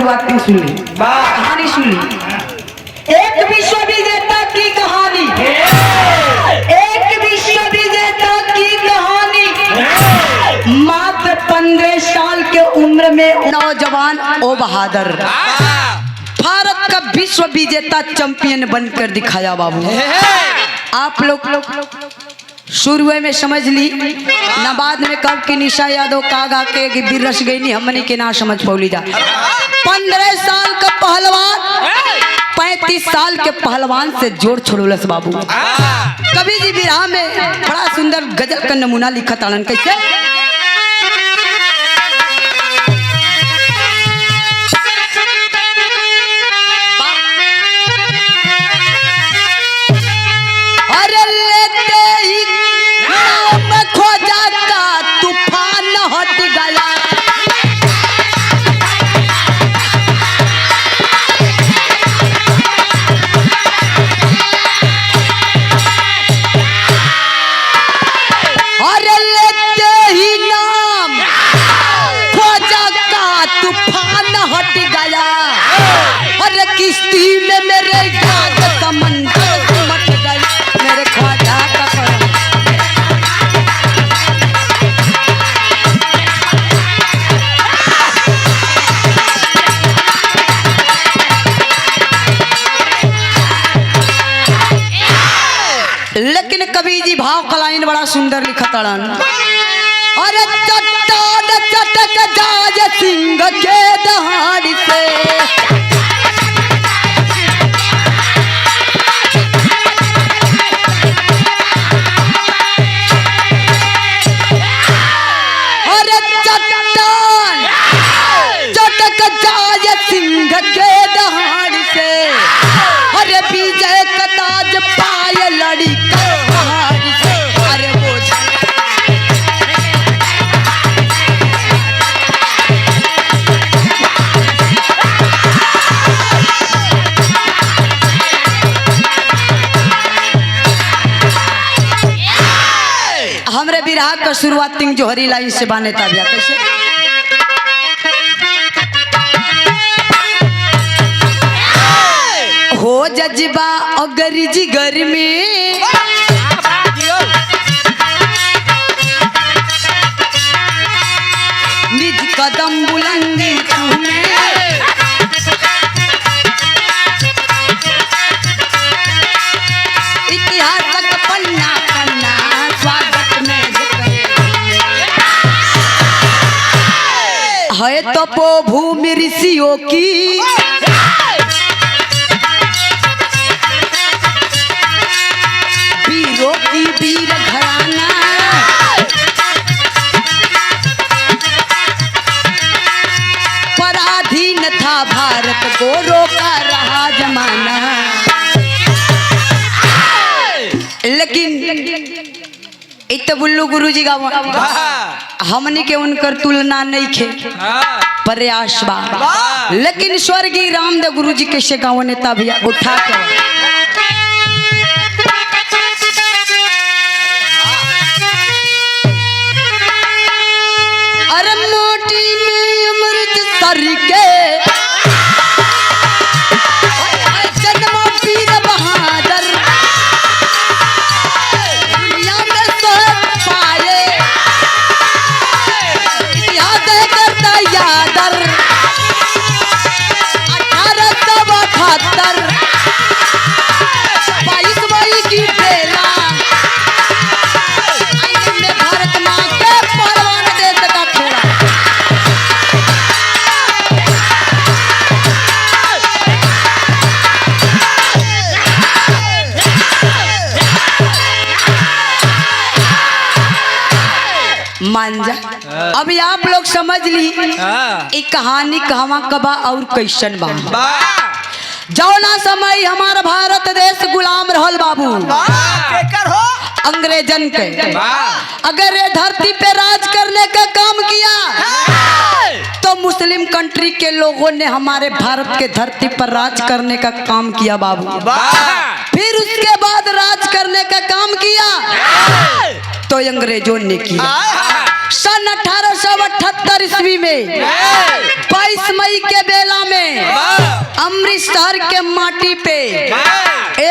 शुरुआत की सुन ली, कहानी सुन ली। एक विश्व विजेता की कहानी, एक विश्व विजेता की कहानी। मात्र 15 साल के उम्र में नौजवान ओ बहादुर भारत का विश्व विजेता चैंपियन बनकर दिखाया बाबू। आप लोग शुरू में समझ ली ना, बाद में कब की निशा यादव कागा के गिर रस गई नहीं, हमने के ना समझ पौली जा। 15 साल का पहलवान 35 साल के पहलवान से जोड़ छोड़ोलस बाबू। कवि जी विरह में बड़ा सुंदर गजल का नमूना लिखा ताड़न। कैसे? अरे लेते ही नाम खोजा का तूफान हट गया, अरे लेते ही नाम खोजा का तूफान हट गया, अरे किश्ती में मेरे याद समंदर सिमट गया, मेरे ख्वाजा का करम। लेकिन कवि जी भाव का लाइन बड़ा सुंदर लिखा ताड़न। अरे चट्टान चटक जाए सिंह के दहाड़ से, अरे चट्टान चटक जाए सिंह के दहाड़ से, अरे विजय का ताज पाए लड़ी का पहाड़ से। अरे वो हमरे विराह का शुरुआत तिंग जोहरी लाइन से बाने ताबिया। कैसे? हो जज्बा अगर जिगर में, निज कदम बुलंदी तुम्हें, इतिहास का पन्ना पन्ना स्वागत में है तपोभूमि ऋषियों की, वीरों की वीर घराना, पराधीन था भारत को रोका रहा जमाना। लेकिन इत बुल्लू गुरु जी का हमने के उनकर तुलना नहीं खे, प्रयास बा। लेकिन स्वर्गीय रामदेव गुरु जी कैसे गाँव नेता भैया उठा के अरे मोटी में अमृत सर के जन्म वीर बहादुर, दुनिया में सोहब पाए याद करता यादर 1872 22 मई की बेला आईने में भारत माँ के पहलवान देश का खेला। मान जा। अभी आप लोग समझ ली एक कहानी कहवा कबा और कैसन बा। जौना समय हमारा भारत देश गुलाम रहल बाबू अंग्रेजन के, अगर ये धरती पे राज करने का काम किया तो मुस्लिम कंट्री के लोगों ने हमारे भारत के धरती पर राज करने का काम किया बाबू। फिर उसके बाद राज करने का काम किया तो अंग्रेजों ने किया। सन 1878 ईस्वी में 22 मई के बेला में अमृतसर के माटी पे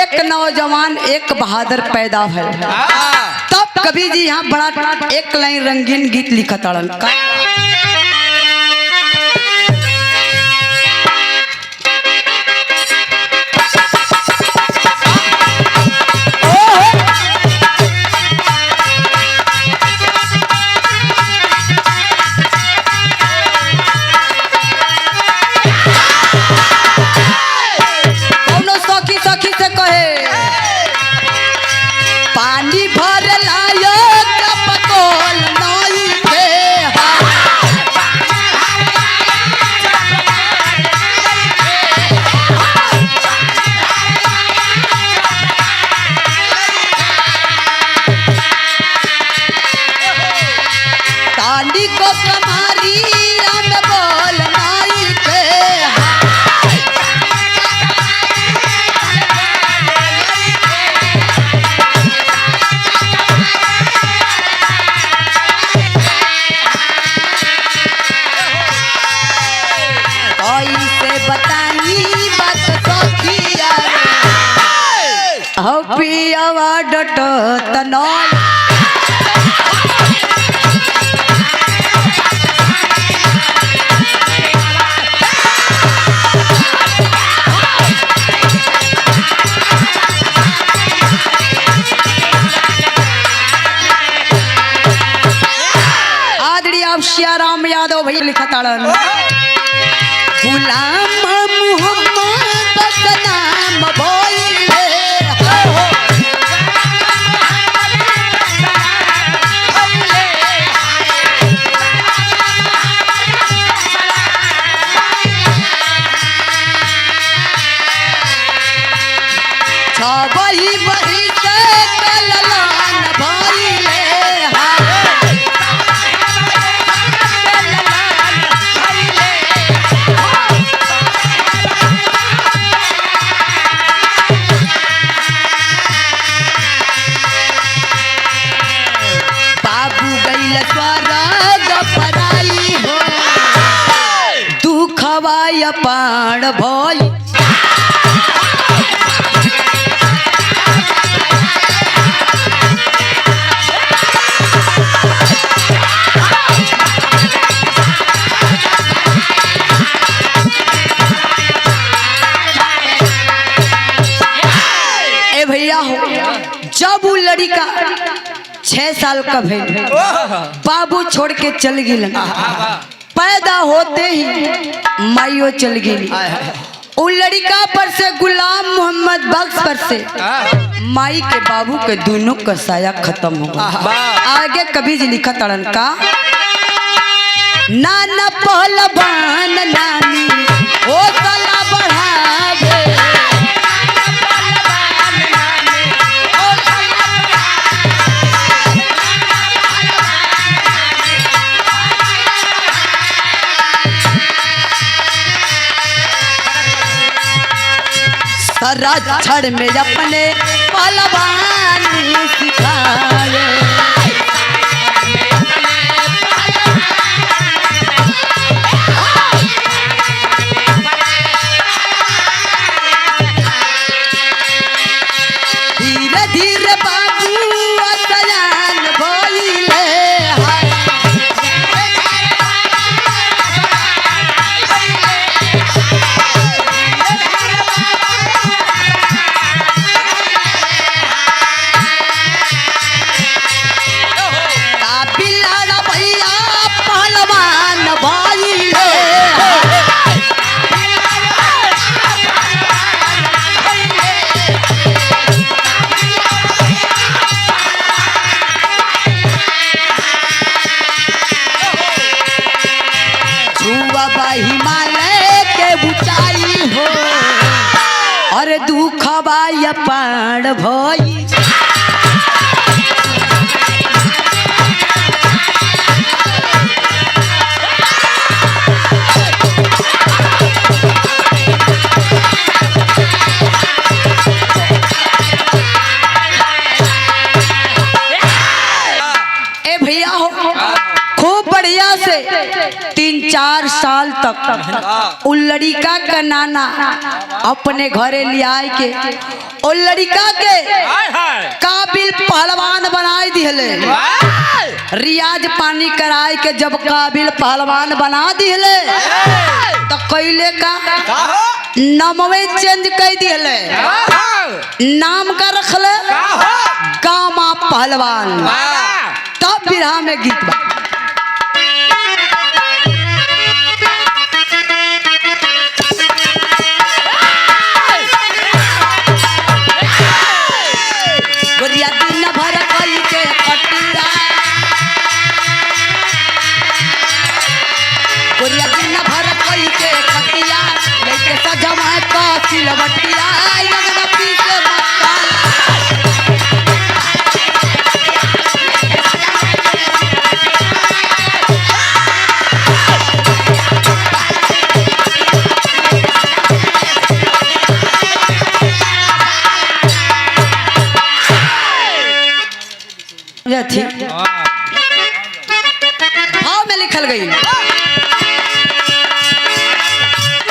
एक नौजवान एक बहादुर पैदा है। तब कवि जी यहाँ बड़ा एक लाइन रंगीन गीत लिखा ताड़न का। पानी भर लायो कपकोल नई के ताली को कमारी हम बोल नई के पियावा डट तनौल आदरणीय आप श्याराम यादव भैया लिखा ताड़न गुलाम मोहम्मद नाम भोले छबई बही से कललान भइले बाबू गइल स्वर्ग पराई हो दुखवा अपार भई भैया हो जब वो लड़का 6 साल का भइल बाबू छोड़ के चल गई पैदा होते ही माइयो चल गई वो लड़का पर से गुलाम मोहम्मद बख्श पर से माई के बाबू के दोनों का साया खत्म हो गया। आगे कभी जी लिखा तड़न का नाना पहलवान नानी ओ तला बढ़ावे छड़ में अपने पहलवानी सिखाए धीरे धीरे बाबू अतयान भइले हिमालय के ऊंचाई हो और दुखवा अपार भई ए भैया हो खूब बढ़िया से 3-4 साल तक उन लड़िका का नाना अपने घरे ले आए के और लड़िका के काबिल पहलवान बनाए दिहले। रियाज पानी कराए के जब काबिल पहलवान बना दिहले तो कैले का नामवे चेंज कर दिहले। नाम का रखले गामा पहलवान। तब बिरहा में गीत बा गोरिया दिन भर कई के कटिया, गोरिया दिन भर कई के कटिया लेके सजमा का सिलवटिया लगन पीछे थी। भाव में लिखल गई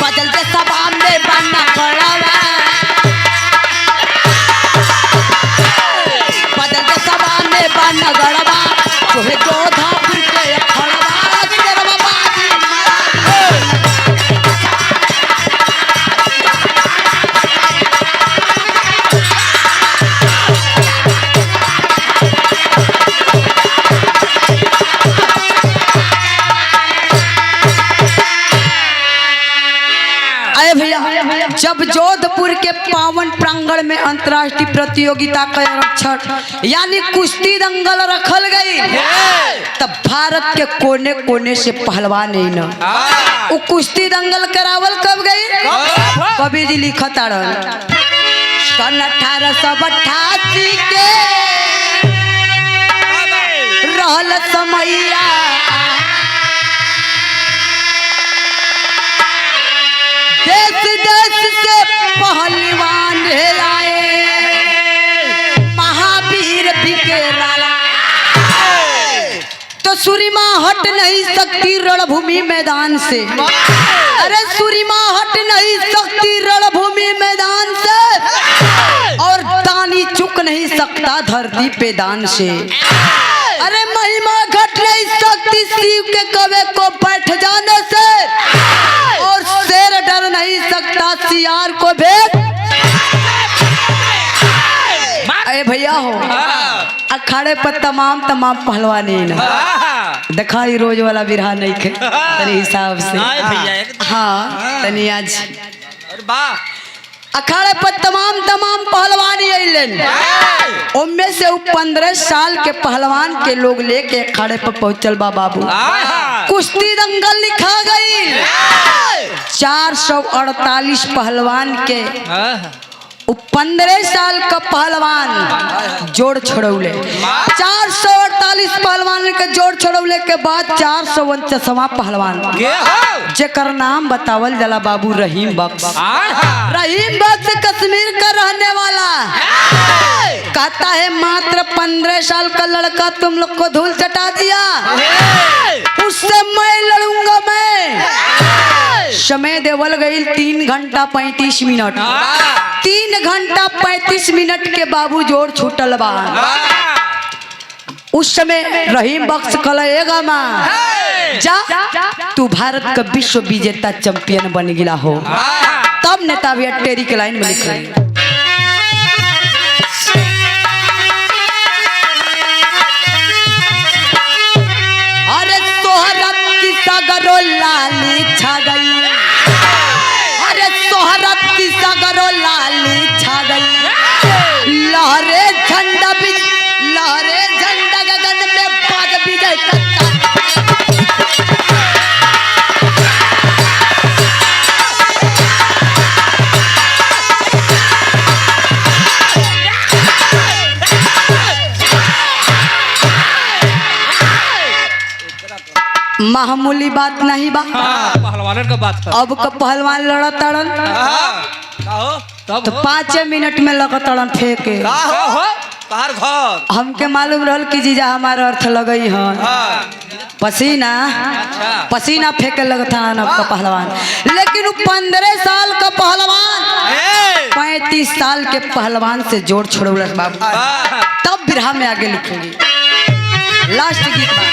बदलते सबाम में बनना गड़वा, बदलते सबाम में बनना गड़वा तोहे जोधा के खड़वा तेरा बाजी जब जोधपुर के पावन प्रांगण में अंतर्राष्ट्रीय प्रतियोगिता का आरक्षण यानी कुश्ती दंगल रखल गई तब भारत के कोने कोने से पहलवान है ना वो कुश्ती दंगल करावल कब गई। कवि जी लिखत सन 1888 के रहल समैया देश देश से पहलवान आए महावीर बिकेराला तो सूरिमा हट नहीं सकती रणभूमि मैदान से। अरे सूरिमा हट नहीं सकती रणभूमि मैदान से और दानी चुक नहीं सकता धरती पे दान से। अरे महिमा घट नहीं सकती शिव के कवे को बैठ जाने से और शेर डर नहीं सकता सियार को भेद। अरे भैया हो अखाड़े पर तमाम पहलवानी ना देखा ही रोज वाला बिरहा नहीं खे तेरे हिसाब से। हाँ तनी आज अखाड़े पर तमाम पहलवानी अइलन उनमें से 15 साल के पहलवान के लोग लेके अखाड़े पर पहुंचल बा बाबू। कुश्ती दंगल लिखा गई 448 पहलवान के 15 साल का पहलवान जोड़ छोड़ौले 448 पहलवान के जोड़ छोड़ौले के बाद 449वां पहलवान जेकर नाम बतावल जला बाबू रहीम बख्श। रहीम बख्श कश्मीर का रहने वाला कहता है मात्र 15 साल का लड़का तुम लोग को धूल चटा दिया उससे मैं लड़ूंगा। मैं समय देवल गई 3 घंटा 35 मिनट 3 घंटा 35 मिनट के बाबू जोड़ छूटल बा। उस समय रहीम बख्श कलेगा माँ जा तू भारत का विश्व विजेता चैंपियन बन गिला हो। तब नेता भी टेरी के लाइन में लिख रहे अरे सोहरत की सगरो लाली छा गई, अरे सोहरत की सगरो लाली छा गई लहरे झंडा गगन में पग विजय करता। मामूली बात नहीं बा पहलवान का बात है। अब का पहलवान लड़ा तड़न तो 5 मिनट में लगा तड़न फेंके तोहार घर हमके मालूम रहल कि जीजा हमारा अर्थ लगई हन पसीना अच्छा पसीना फेंके लगता है आपका पहलवान, लेकिन वो 15 साल का पहलवान 35 साल के पहलवान से जोड़ छोड़ो बाबू, तब बिरहा में आगे लिखेंगे। लास्ट गीत बा।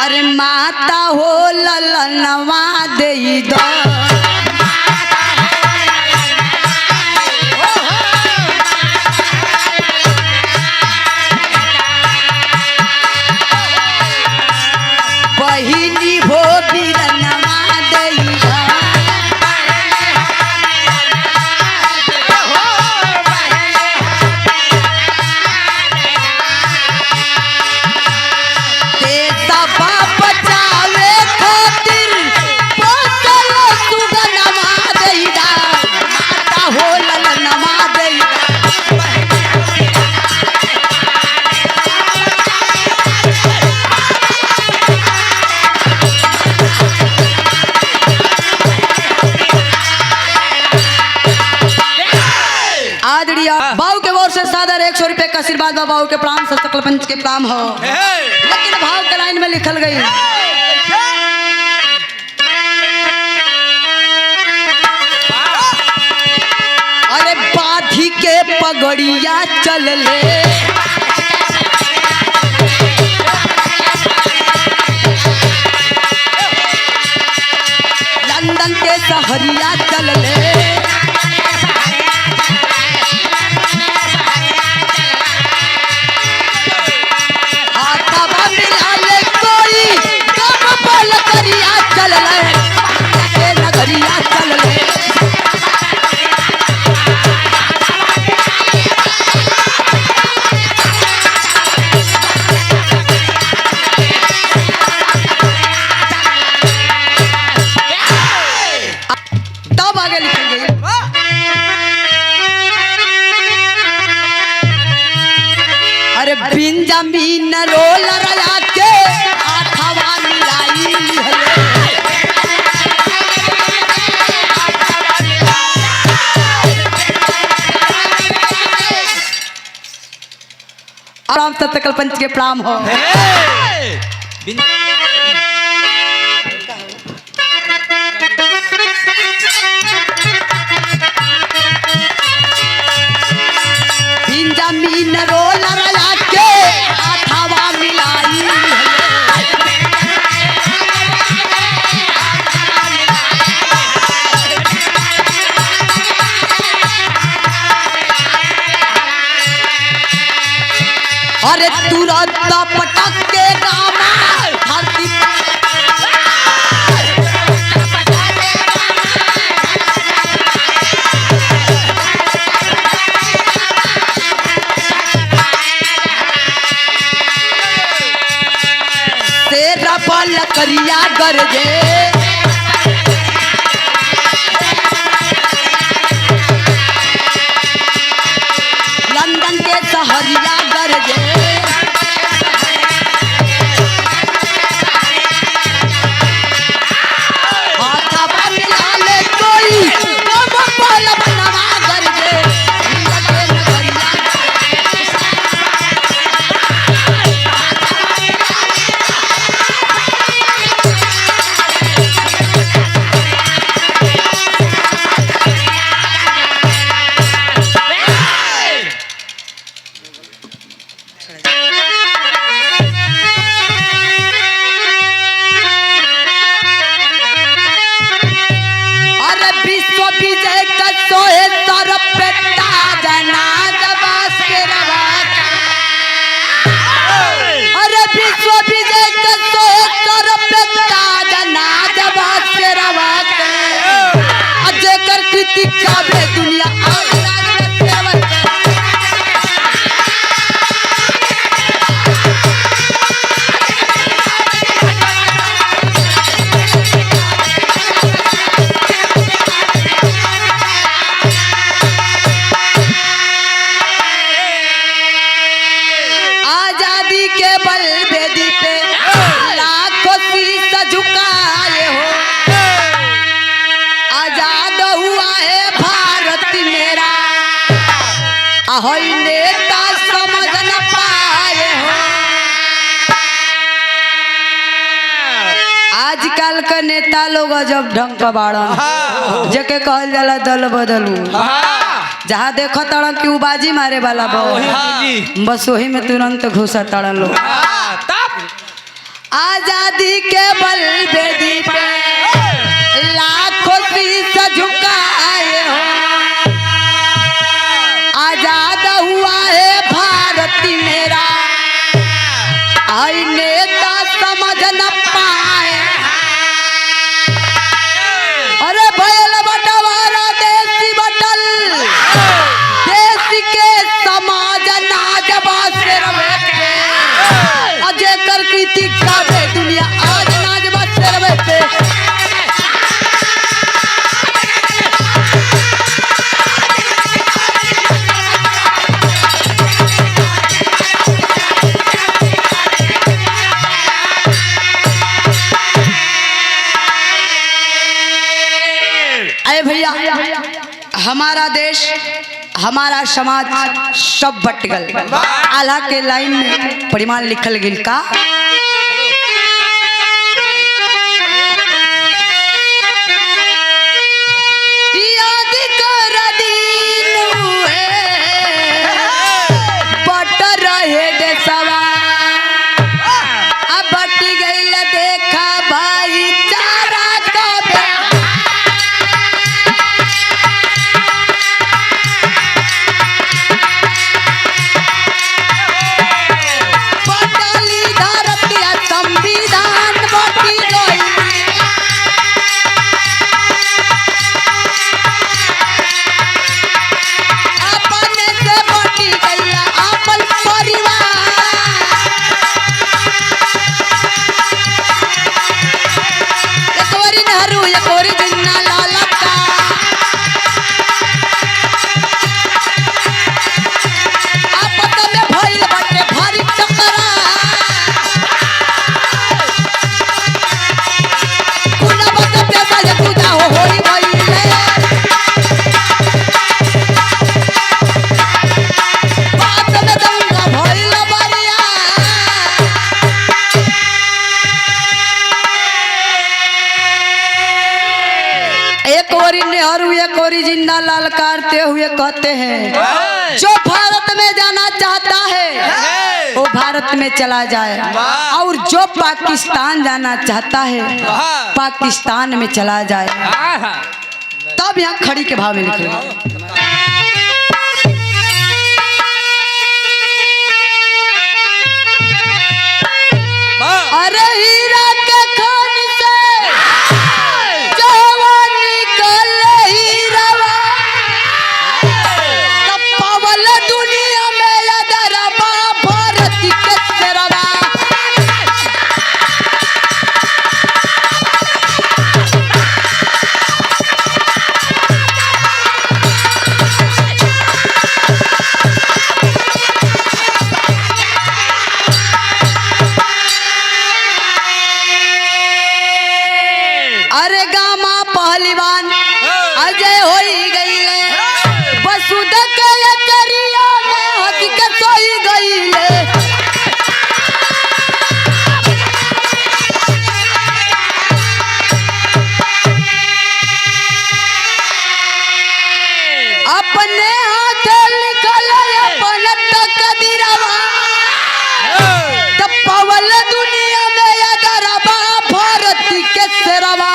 अरे माता हो ललनवा देई दो, बहिनी हो बिरनवा देई दो, देता बाप बचावे खातिर पोसल सुगनवा देई दा, माता हो ललनवा देई दा। आदरणीय बाबू के ओर से सादर 100 रुपए का आशीर्वाद बा, बाबू के प्रणाम, सकल पंच के प्रणाम हो। लेकिन भाव के लाइन में लिखल गई, अरे बाधी के पगड़िया चल ले, लंदन के सहरिया चल ले, नगरिया चल ले, नगरिया चल ले। तब आगे लिखेंगे, अरे बेंजामिन रोलर आके आठवा मिलाई आराम सकल पंच के प्रणाम हो। बेंजामिन रोलर आके आठवा मिलाई, अरे तुरंत पटक के गामा धरती तेरा बल करिया गरजे, लंदन के सहरिया गरजे, हाथा मिला ले कोई नम पल बनवा गरजे, नगरिया विजय का सोहे सर पे ताजना जबास के रवा, अरे विश्व विजय का सोहे सर पे ताजना जबास के रवा, अजय कर कृति काबे दुनिया झुकाए हो, आजाद ahoy नेता समझ न पाए हो। आजकल का नेता लोग जब ढंग का बाड़न जेके कहल जाला दल बदलू, जहाँ देखो तड़ कि बाजी मारे वाला बस वही में तुरंत घुसा तड़न लोग। आजादी के बलवेदी पे लाखों शीश झुकाए हो। आजाद हुआ है भारत मेरा, आई नेता समझ न पाए। अरे भैल बटवारा देसी बटल, देश के समाज नाज बासे रवे पे, अजय कर कृति काबे दुनिया आज नाज बासे रवे पे। भैया हमारा देश हमारा समाज सब बट गल। आला के लाइन में परिमाण लिखल गिल का याद कर दिन बट रहे देशवा, अब बट गईल देखा भाईचारा का। नेहरू एक और जिंदा ललकारते हुए कहते हैं जो भारत में जाना चाहता है वो भारत में चला जाए, और जो पाकिस्तान जाना चाहता है पाकिस्तान में चला जाए। तब यहाँ खड़ी के भाव में लिखे अरे हीरा के खान से पहलवान अजय हो गई बसुदा के करिया में हकीकत सोई गई। अपने हाथ निकल अपन तकदीरवा, तब पवल दुनिया में अदरबा भारत के सेरवा।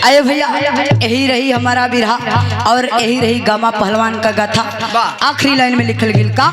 अरे भैया यही रही हमारा बिरहा और यही रही गामा पहलवान का गाथा। आखिरी लाइन में लिखल गिल का